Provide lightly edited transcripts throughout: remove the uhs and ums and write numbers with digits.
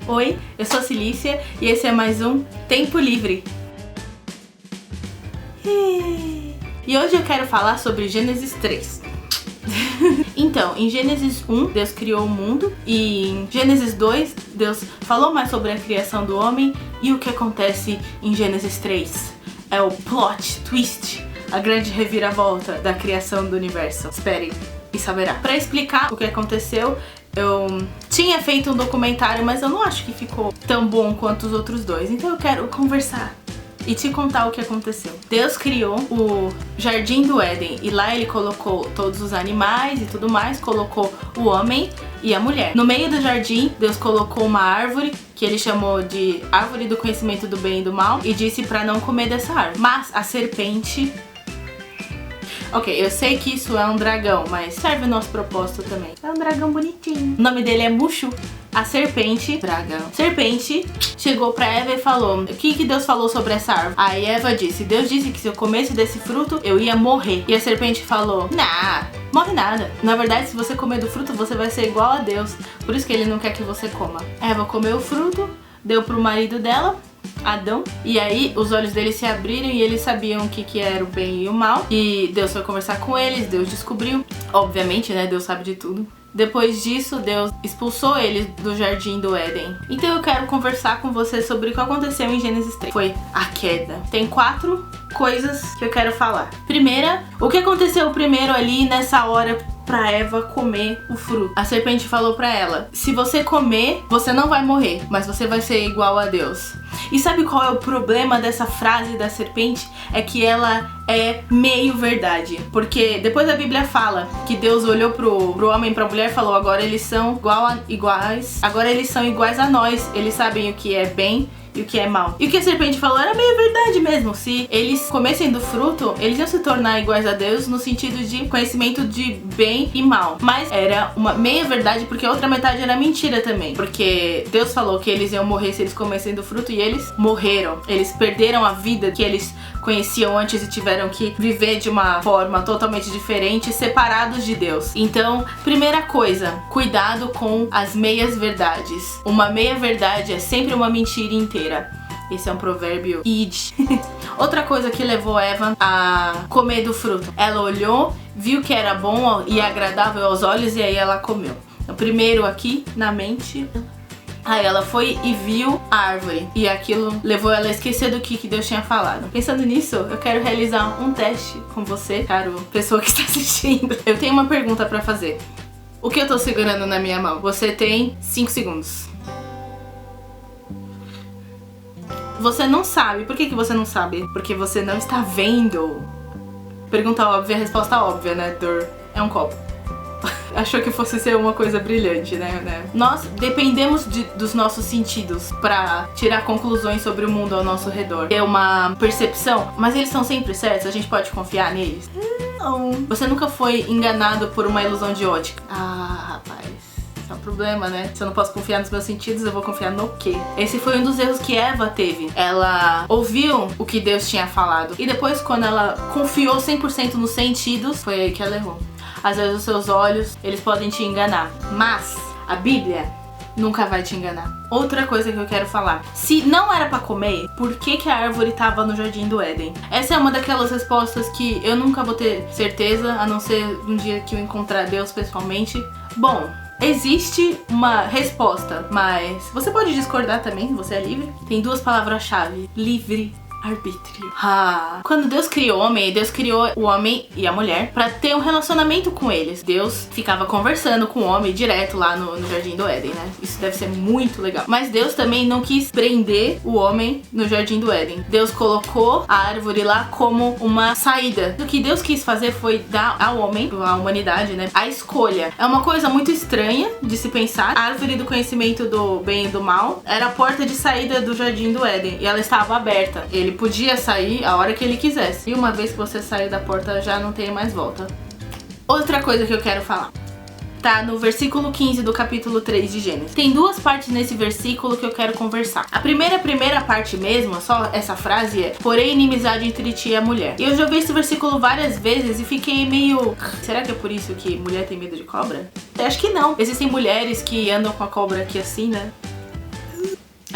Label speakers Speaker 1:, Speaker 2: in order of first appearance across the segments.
Speaker 1: Oi, eu sou a Cilícia e esse é mais um Tempo Livre. E hoje eu quero falar sobre Gênesis 3. Então, em Gênesis 1, Deus criou o mundo, e em Gênesis 2, Deus falou mais sobre a criação do homem, e o que acontece em Gênesis 3 é o plot twist, a grande reviravolta da criação do universo. Espere e saberá. Para explicar o que aconteceu, eu tinha feito um documentário, mas eu não acho que ficou tão bom quanto os outros dois, então eu quero conversar e te contar o que aconteceu. Deus criou o Jardim do Éden e lá ele colocou todos os animais e tudo mais, colocou o homem e a mulher. No meio do jardim, Deus colocou uma árvore que ele chamou de árvore do conhecimento do bem e do mal e disse para não comer dessa árvore. Mas a serpente... Ok, eu sei que isso é um dragão, mas serve o nosso propósito também. É um dragão bonitinho. O nome dele é Mushu. A serpente, serpente, chegou pra Eva e falou: o que Deus falou sobre essa árvore? Aí Eva disse: Deus disse que se eu comesse desse fruto, eu ia morrer. E a serpente falou: nah, morre nada. Na verdade, se você comer do fruto, você vai ser igual a Deus. Por isso que ele não quer que você coma. Eva comeu o fruto, deu pro marido dela, Adão, e aí os olhos deles se abriram e eles sabiam o que era o bem e o mal. E Deus foi conversar com eles, Deus descobriu. Obviamente, né, Deus sabe de tudo. Depois disso, Deus expulsou eles do Jardim do Éden. Então eu quero conversar com você sobre o que aconteceu em Gênesis 3. Foi a queda. Tem 4 coisas que eu quero falar. Primeira, o que aconteceu primeiro ali nessa hora pra Eva comer o fruto? A serpente falou pra ela: se você comer, você não vai morrer, mas você vai ser igual a Deus. E sabe qual é o problema dessa frase da serpente? É que ela é meio verdade. Porque depois a Bíblia fala que Deus olhou pro homem e pra mulher e falou: agora eles são iguais. Agora eles são iguais a nós. Eles sabem o que é bem e o que é mal. E o que a serpente falou era meio verdade mesmo. Se eles comessem do fruto, eles iam se tornar iguais a Deus no sentido de conhecimento de bem e mal. Mas era uma meia verdade, porque a outra metade era mentira também. Porque Deus falou que eles iam morrer se eles comessem do fruto, e eles morreram. Eles perderam a vida que eles conheciam antes e tiveram que viver de uma forma totalmente diferente, separados de Deus. Então, primeira coisa, cuidado com as meias verdades. Uma meia verdade é sempre uma mentira inteira. Esse é um provérbio id. Outra coisa que levou Eva a comer do fruto: ela olhou, viu que era bom e agradável aos olhos, e aí ela comeu. Então, primeiro aqui na mente, aí ela foi e viu a árvore, e aquilo levou ela a esquecer do que Deus tinha falado. Pensando nisso, eu quero realizar um teste com você, caro pessoa que está assistindo. Eu tenho uma pergunta pra fazer. O que eu tô segurando na minha mão? Você tem 5 segundos. Você não sabe. Por que você não sabe? Porque você não está vendo. Pergunta óbvia, resposta óbvia, né? É um copo. Achou que fosse ser uma coisa brilhante, né? Nós dependemos dos nossos sentidos pra tirar conclusões sobre o mundo ao nosso redor. É uma percepção, mas eles são sempre certos? A gente pode confiar neles? Não. Você nunca foi enganado por uma ilusão de ótica? Ah, rapaz. Esse é um problema, né? Se eu não posso confiar nos meus sentidos, eu vou confiar no quê? Esse foi um dos erros que Eva teve. Ela ouviu o que Deus tinha falado, e depois, quando ela confiou 100% nos sentidos, foi aí que ela errou. Às vezes os seus olhos, eles podem te enganar, mas a Bíblia nunca vai te enganar. Outra coisa que eu quero falar: se não era pra comer, por que a árvore tava no Jardim do Éden? Essa é uma daquelas respostas que eu nunca vou ter certeza, a não ser um dia que eu encontrar Deus pessoalmente. Bom, existe uma resposta, mas você pode discordar também, você é livre. Tem 2 palavras-chave: livre arbítrio. Quando Deus criou o homem e a mulher pra ter um relacionamento com eles. Deus ficava conversando com o homem direto lá no Jardim do Éden, né? Isso deve ser muito legal. Mas Deus também não quis prender o homem no Jardim do Éden. Deus colocou a árvore lá como uma saída. O que Deus quis fazer foi dar ao homem, à humanidade, né, a escolha. É uma coisa muito estranha de se pensar. A árvore do conhecimento do bem e do mal era a porta de saída do Jardim do Éden, e ela estava aberta. Ele podia sair a hora que ele quisesse. E uma vez que você saiu da porta, já não tem mais volta. Outra coisa que eu quero falar tá no versículo 15 do capítulo 3 de Gênesis. Tem 2 partes nesse versículo que eu quero conversar. A primeira parte mesmo, só essa frase é: porém inimizade entre ti e a mulher. E eu já vi esse versículo várias vezes e fiquei meio... será que é por isso que mulher tem medo de cobra? Eu acho que não. Existem mulheres que andam com a cobra aqui assim, né?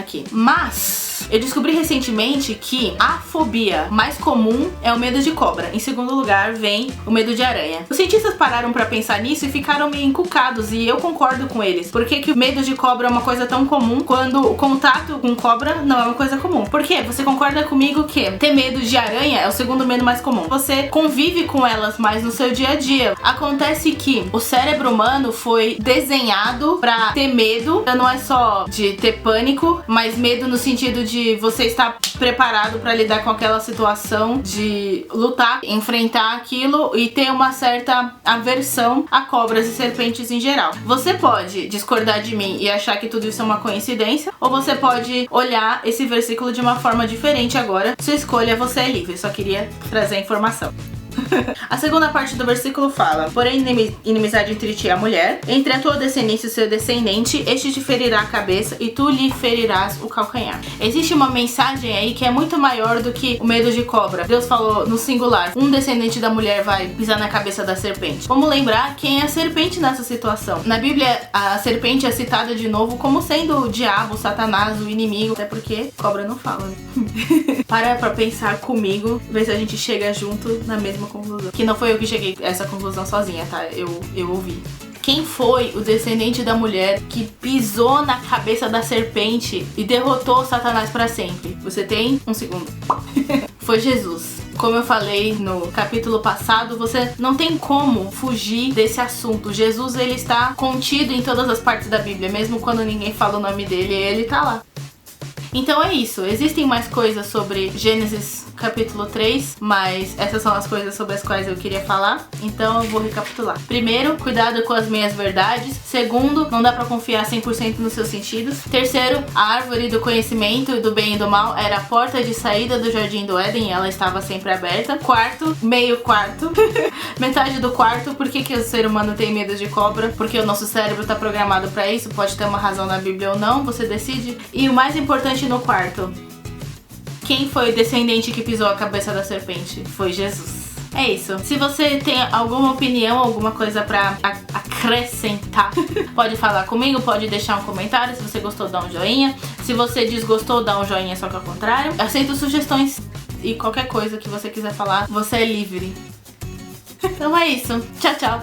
Speaker 1: aqui. Mas eu descobri recentemente que a fobia mais comum é o medo de cobra. Em segundo lugar vem o medo de aranha. Os cientistas pararam pra pensar nisso e ficaram meio encucados, e eu concordo com eles. Por que que o medo de cobra é uma coisa tão comum quando o contato com cobra não é uma coisa comum? Por quê? Você concorda comigo que ter medo de aranha é o segundo medo mais comum. Você convive com elas mais no seu dia a dia. Acontece que o cérebro humano foi desenhado pra ter medo. Não é só de ter pânico, mas medo no sentido de você estar preparado pra lidar com aquela situação, de lutar, enfrentar aquilo e ter uma certa aversão a cobras e serpentes em geral. Você pode discordar de mim e achar que tudo isso é uma coincidência, ou você pode olhar esse versículo de uma forma diferente agora. Sua escolha, você é livre. Só queria trazer a informação. A segunda parte do versículo fala: porém, inimizade entre ti e a mulher, entre a tua descendência e o seu descendente, este te ferirá a cabeça e tu lhe ferirás o calcanhar. Existe uma mensagem aí que é muito maior do que o medo de cobra. Deus falou no singular: um descendente da mulher vai pisar na cabeça da serpente. Vamos lembrar quem é a serpente nessa situação. Na Bíblia, a serpente é citada de novo como sendo o diabo, Satanás, o inimigo, até porque cobra não fala, né? Para pra pensar comigo, ver se a gente chega junto na mesma conclusão. Que não foi eu que cheguei a essa conclusão sozinha, tá? Eu ouvi. Quem foi o descendente da mulher que pisou na cabeça da serpente e derrotou Satanás para sempre? Você tem um segundo. Foi Jesus. Como eu falei no capítulo passado, você não tem como fugir desse assunto. Jesus, ele está contido em todas as partes da Bíblia, mesmo quando ninguém fala o nome dele, ele tá lá. Então é isso, existem mais coisas sobre Gênesis capítulo 3, mas essas são as coisas sobre as quais eu queria falar, então eu vou recapitular. Primeiro, cuidado com as meias verdades. Segundo, não dá pra confiar 100% nos seus sentidos. Terceiro, a árvore do conhecimento do bem e do mal era a porta de saída do jardim do Éden e ela estava sempre aberta. Quarto, meio quarto, metade do quarto, por que o ser humano tem medo de cobra? Porque o nosso cérebro tá programado pra isso, pode ter uma razão na Bíblia ou não, você decide. E o mais importante no quarto: quem foi o descendente que pisou a cabeça da serpente? Foi Jesus. É isso. Se você tem alguma opinião, alguma coisa pra acrescentar, pode falar comigo, pode deixar um comentário. Se você gostou, dá um joinha. Se você desgostou, dá um joinha só que ao contrário. Eu aceito sugestões e qualquer coisa que você quiser falar, você é livre. Então é isso. Tchau, tchau.